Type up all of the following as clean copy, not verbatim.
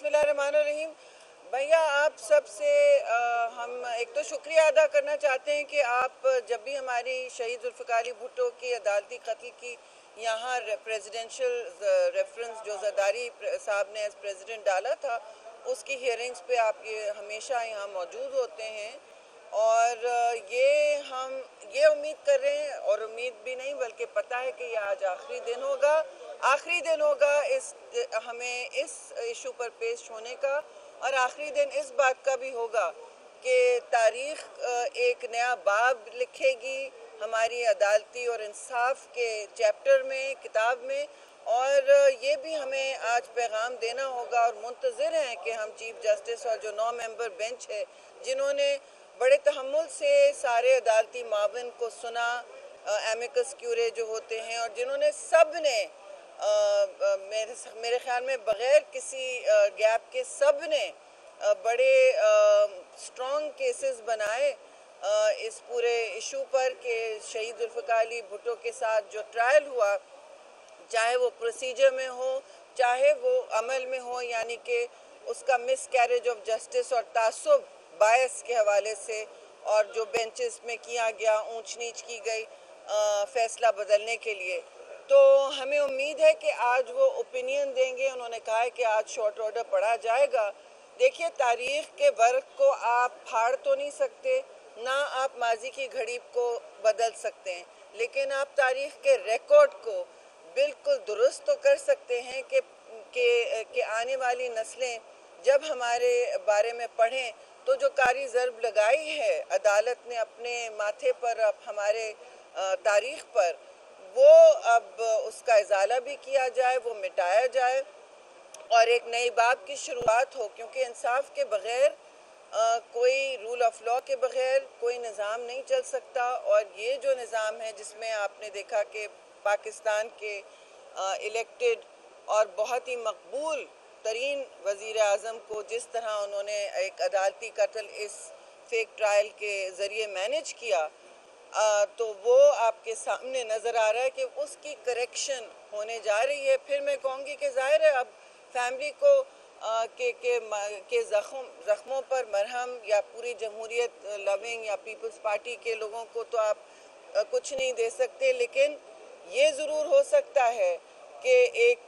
बिस्मिल्लाहिर्रहमानिर्रहीम। भैया आप सबसे हम एक तो शुक्रिया अदा करना चाहते हैं कि आप जब भी हमारी शहीद जुल्फ़िकार अली भुट्टो की अदालती कत्ल की यहाँ प्रेसिडेंशियल रेफरेंस जो जरदारी साहब ने एज प्रेसिडेंट डाला था, उसकी हियरिंग्स पे आप ये हमेशा यहाँ मौजूद होते हैं। और ये उम्मीद कर रहे हैं, और उम्मीद भी नहीं बल्कि पता है कि ये आज आखिरी दिन होगा इस हमें इस इशू पर पेश होने का। और आखिरी दिन इस बात का भी होगा कि तारीख एक नया बाब लिखेगी हमारी अदालती और इंसाफ के चैप्टर में, किताब में। और ये भी हमें आज पैगाम देना होगा और मुंतज़िर हैं कि हम चीफ जस्टिस और जो 9 मेंबर बेंच है, जिन्होंने बड़े तहम्मुल से सारे अदालती मावन को सुना, एमिकस क्यूरे जो होते हैं, और जिन्होंने सब ने मेरे ख्याल में बग़ैर किसी गैप के सब ने बड़े स्ट्रॉन्ग केसेस बनाए इस पूरे इशू पर कि शहीद जुल्फ़िकार अली भुट्टो के साथ जो ट्रायल हुआ, चाहे वो प्रोसीजर में हो चाहे वो अमल में हो, यानी कि उसका मिस कैरेज ऑफ जस्टिस और तासुब बायस के हवाले से, और जो बेंचेस में किया गया ऊंच नीच की गई फैसला बदलने के लिए। तो हमें उम्मीद है कि आज वो ओपिनियन देंगे। उन्होंने कहा है कि आज शॉर्ट ऑर्डर पढ़ा जाएगा। देखिए, तारीख के वर्क को आप फाड़ तो नहीं सकते, ना आप माजी की घड़ी को बदल सकते हैं, लेकिन आप तारीख के रिकॉर्ड को बिल्कुल दुरुस्त तो कर सकते हैं कि आने वाली नस्लें जब हमारे बारे में पढ़ें तो जो कारी ज़र्ब लगाई है अदालत ने अपने माथे पर, अब हमारे तारीख पर, वो अब उसका इजाला भी किया जाए, वो मिटाया जाए और एक नई बाब की शुरुआत हो। क्योंकि इंसाफ के बग़ैर कोई रूल ऑफ लॉ के बग़ैर कोई निज़ाम नहीं चल सकता। और ये जो निज़ाम है जिसमें आपने देखा कि पाकिस्तान के इलेक्टेड और बहुत ही मकबूल तरीन वज़ीर आज़म को जिस तरह उन्होंने एक अदालती कत्ल इस फेक ट्रायल के ज़रिए मैनेज किया, तो वो आपके सामने नज़र आ रहा है कि उसकी करेक्शन होने जा रही है। फिर मैं कहूँगी कि ज़ाहिर है अब फैमिली को के ज़ख्मों पर मरहम, या पूरी जमहूरियत लविंग या पीपल्स पार्टी के लोगों को तो आप कुछ नहीं दे सकते, लेकिन ये ज़रूर हो सकता है कि एक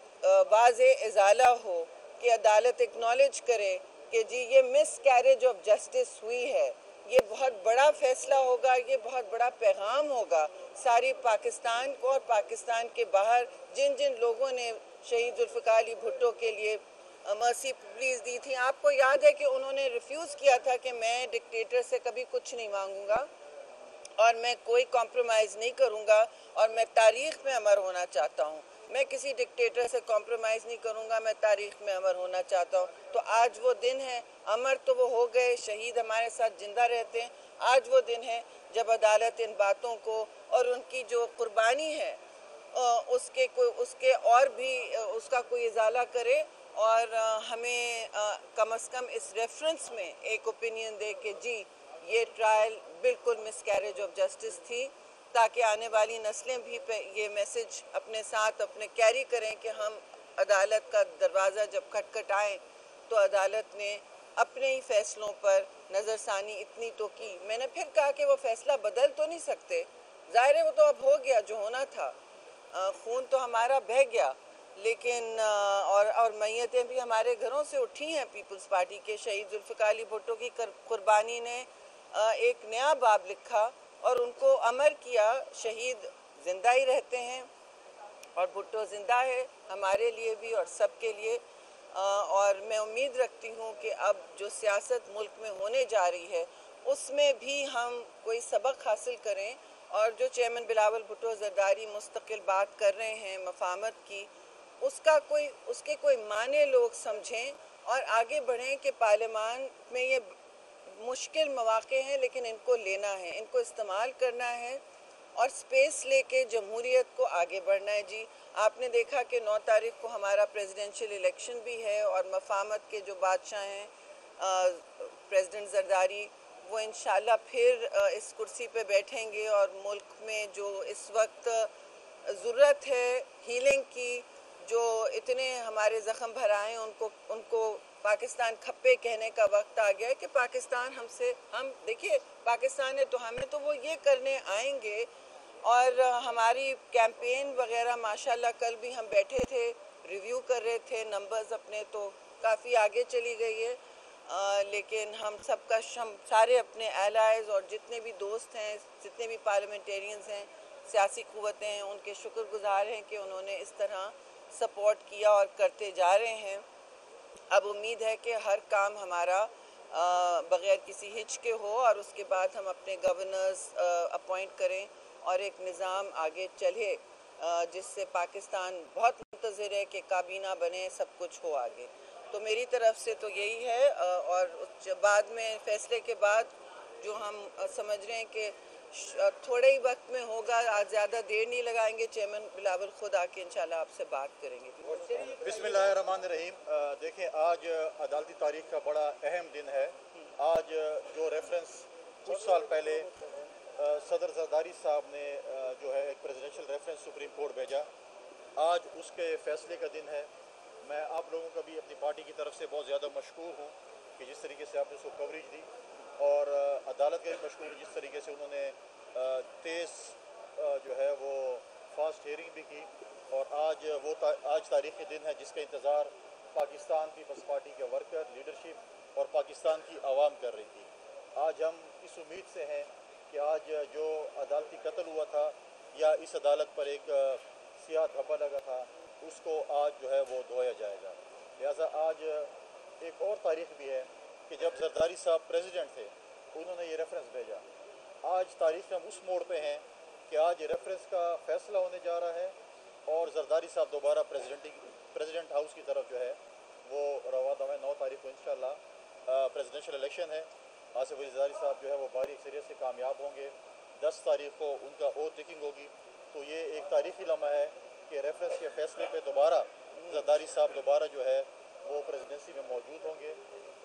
वाज़े इजाला हो कि अदालत एक्नॉलेज करे कि जी ये मिस कैरेज ऑफ जस्टिस हुई है। ये बहुत बड़ा फैसला होगा, ये बहुत बड़ा पैगाम होगा सारी पाकिस्तान को और पाकिस्तान के बाहर जिन जिन लोगों ने शहीद जुल्फ़िकार अली भुट्टो के लिए मर्सी प्लीज़ दी थी। आपको याद है कि उन्होंने रिफ्यूज़ किया था कि मैं डिक्टेटर से कभी कुछ नहीं मांगूंगा और मैं कोई कॉम्प्रोमाइज़ नहीं करूंगा, और मैं तारीख़ में अमर होना चाहता हूं। मैं किसी डिक्टेटर से कॉम्प्रोमाइज़ नहीं करूंगा, मैं तारीख़ में अमर होना चाहता हूं। तो आज वो दिन है। अमर तो वो हो गए, शहीद हमारे साथ ज़िंदा रहते हैं। आज वो दिन है जब अदालत इन बातों को और उनकी जो कुर्बानी है उसके और भी उसका कोई इजाला करे, और हमें कम अज़ कम इस रेफरेंस में एक ओपिनियन दे कि जी ये ट्रायल बिल्कुल मिस कैरेज ऑफ जस्टिस थी, ताकि आने वाली नस्लें भी ये मैसेज अपने साथ अपने कैरी करें कि हम अदालत का दरवाज़ा जब खटखटाएं तो अदालत ने अपने ही फैसलों पर नज़रसानी इतनी तो की। मैंने फिर कहा कि वो फैसला बदल तो नहीं सकते, ज़ाहिर है वो तो अब हो गया जो होना था। खून तो हमारा बह गया, लेकिन और मैयतें भी हमारे घरों से उठी हैं। पीपल्स पार्टी के शहीद जुल्फ़िकार अली भुट्टो की कुर्बानी ने एक नया बाब लिखा और उनको अमर किया। शहीद जिंदा ही रहते हैं और भुट्टो जिंदा है हमारे लिए भी और सबके लिए। और मैं उम्मीद रखती हूँ कि अब जो सियासत मुल्क में होने जा रही है उसमें भी हम कोई सबक हासिल करें, और जो चेयरमैन बिलावल भुट्टो ज़रदारी मुस्तकिल बात कर रहे हैं मफाहमत की, उसके कोई माने लोग समझें और आगे बढ़ें कि पार्लियामान में ये मुश्किल मौक़े हैं, लेकिन इनको लेना है, इनको इस्तेमाल करना है और स्पेस लेके जमहूरियत को आगे बढ़ना है। जी आपने देखा कि 9 तारीख को हमारा प्रेसिडेंशियल इलेक्शन भी है, और मफाहमत के जो बादशाह हैं प्रेसिडेंट ज़रदारी, वो इंशाल्लाह फिर इस कुर्सी पे बैठेंगे, और मुल्क में जो इस वक्त ज़रूरत है हीलिंग की, जो इतने हमारे ज़ख्म भराएँ उनको पाकिस्तान खप्पे कहने का वक्त आ गया है कि पाकिस्तान हमसे, हम देखिए पाकिस्तान है तो हमें तो वो ये करने आएंगे। और हमारी कैंपेन वगैरह माशाल्लाह कल भी हम बैठे थे, रिव्यू कर रहे थे नंबर्स अपने, तो काफ़ी आगे चली गई है। लेकिन हम सबका सारे अपने एलाइज और जितने भी दोस्त हैं, जितने भी पार्लियामेंटेरियंस हैं, सियासी क़ुव्वतें हैं, उनके शुक्रगुजार हैं कि उन्होंने इस तरह सपोर्ट किया और करते जा रहे हैं। अब उम्मीद है कि हर काम हमारा बग़ैर किसी हिच के हो और उसके बाद हम अपने गवर्नर्स अपॉइंट करें और एक निज़ाम आगे चले जिससे पाकिस्तान बहुत मुंतज़िर है कि काबीना बने, सब कुछ हो आगे। तो मेरी तरफ से तो यही है। और बाद में फ़ैसले के बाद जो हम समझ रहे हैं कि थोड़े ही वक्त में होगा, आज ज़्यादा देर नहीं लगाएंगे, चेयरमैन बिलावल खुद आके इंशाल्लाह आपसे बात करेंगे। बिस्मिल्लाहिर्रहमानिर्रहीम। देखें, आज अदालती तारीख का बड़ा अहम दिन है। आज जो रेफरेंस कुछ साल पहले सदर जरदारी साहब ने जो है एक प्रेसिडेंशियल रेफरेंस सुप्रीम कोर्ट भेजा, आज उसके फैसले का दिन है। मैं आप लोगों का भी अपनी पार्टी की तरफ से बहुत ज़्यादा मशकूर हूँ कि जिस तरीके से आपने उसको कवरेज दी, और अदालत का भी मशकूर जिस तरीके से उन्होंने तेज़ जो है वो फास्ट हियरिंग भी की। और आज तारीख़ी दिन है जिसका इंतज़ार पाकिस्तान पीपल्स पार्टी के वर्कर, लीडरशिप और पाकिस्तान की आवाम कर रही थी। आज हम इस उम्मीद से हैं कि आज जो अदालती कत्ल हुआ था या इस अदालत पर एक सियाह धब्बा लगा था, उसको आज जो है वो धोया जाएगा। लिहाजा आज एक और तारीख भी है कि जब जरदारी साहब प्रेसिडेंट थे, उन्होंने ये रेफरेंस भेजा। आज तारीख हम उस मोड़ पे हैं कि आज रेफरेंस का फ़ैसला होने जा रहा है और जरदारी साहब दोबारा प्रेसिडेंट हाउस की तरफ जो है वो रवाना है। 9 तारीख को इंशाल्लाह प्रेसिडेंशियल इलेक्शन है। आसिफ अली जरदारी साहब जो है वो भारी अक्सरियत से कामयाब होंगे। 10 तारीख को उनका ओथ टेकिंग होगी। तो ये एक तारीख़ी लम्हा है कि रेफरेंस के फ़ैसले पे दोबारा जरदारी साहब दोबारा जो है वो प्रेसिडेंसी में मौजूद होंगे।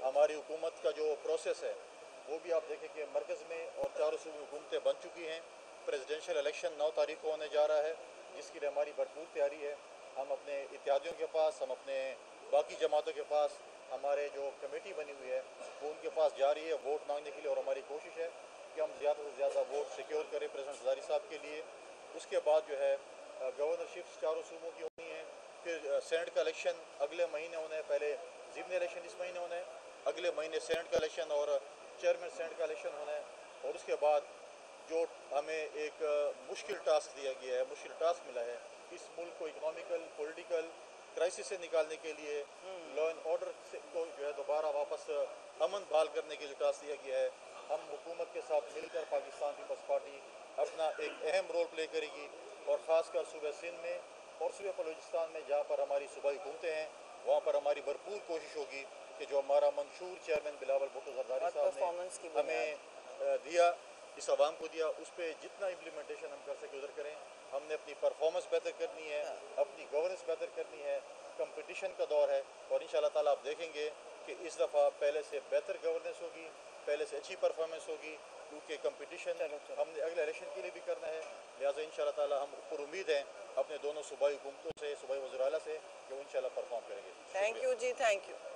हमारी हुकूमत का जो प्रोसेस है वो भी आप देखें कि मरकज़ में और चारों सूबे हुकूमतें बन चुकी हैं। प्रेसिडेंशियल इलेक्शन 9 तारीख को होने जा रहा है, जिसके लिए हमारी भरपूर तैयारी है। हम अपने इत्यादियों के पास, हम अपने बाकी जमातों के पास, हमारे जो कमेटी बनी हुई है वो उनके पास जा रही है वोट मांगने के लिए। और हमारी कोशिश है कि हम ज़्यादा से ज़्यादा वोट सिक्योर करें प्रेसिडेंट जरदारी साहब के लिए। उसके बाद जो है गवर्नरशिप्स चारों सूबों की होनी है। फिर सेनेट का इलेक्शन अगले महीने होना है। पहले ज़िमनी इलेक्शन इस महीने होना है, अगले महीने सेनेट का इलेक्शन और चेयरमैन सेनेट का इलेक्शन होना है। और उसके बाद जो हमें एक मुश्किल टास्क दिया गया है, मुश्किल टास्क मिला है, इस मुल्क को इकोनॉमिकल पॉलिटिकल क्राइसिस से निकालने के लिए, लॉ एंड ऑर्डर को जो है दोबारा वापस अमन बहाल करने के लिए टास्क दिया गया है। हम हुकूमत के साथ मिलकर पाकिस्तान पीपल्स पार्टी अपना एक अहम रोल प्ले करेगी। और ख़ासकर सूबे सिंध में और सूबे बलूचिस्तान में जहाँ पर हमारी सूबाई हुकूमतें हैं, वहाँ पर हमारी भरपूर कोशिश होगी कि जो हमारा मंशूर चेयरमैन बिलावल भुट्टो जरदारी साहब ने हमें दिया, इस आवाम को दिया, उस पर जितना इम्प्लीमेंटेशन हम कर सके उधर करें। हमने अपनी परफॉर्मेंस बेहतर करनी है, अपनी गवर्नेंस बेहतर करनी है। कंपटीशन का दौर है और इंशाल्लाह ताला आप देखेंगे कि इस दफ़ा पहले से बेहतर गवर्नेंस होगी, पहले से अच्छी परफॉर्मेंस होगी, क्योंकि कंपटीशन हमने अगले इलेक्शन के लिए भी करना है। लिहाजा इंशाल्लाह ताला हम ऊपर उम्मीद है अपने दोनों सूबाई हुकूमतों से, सूबाई वज़ीर आला से, कि वो इंशाल्लाह परफॉर्म करेंगे। थैंक यू जी, थैंक यू।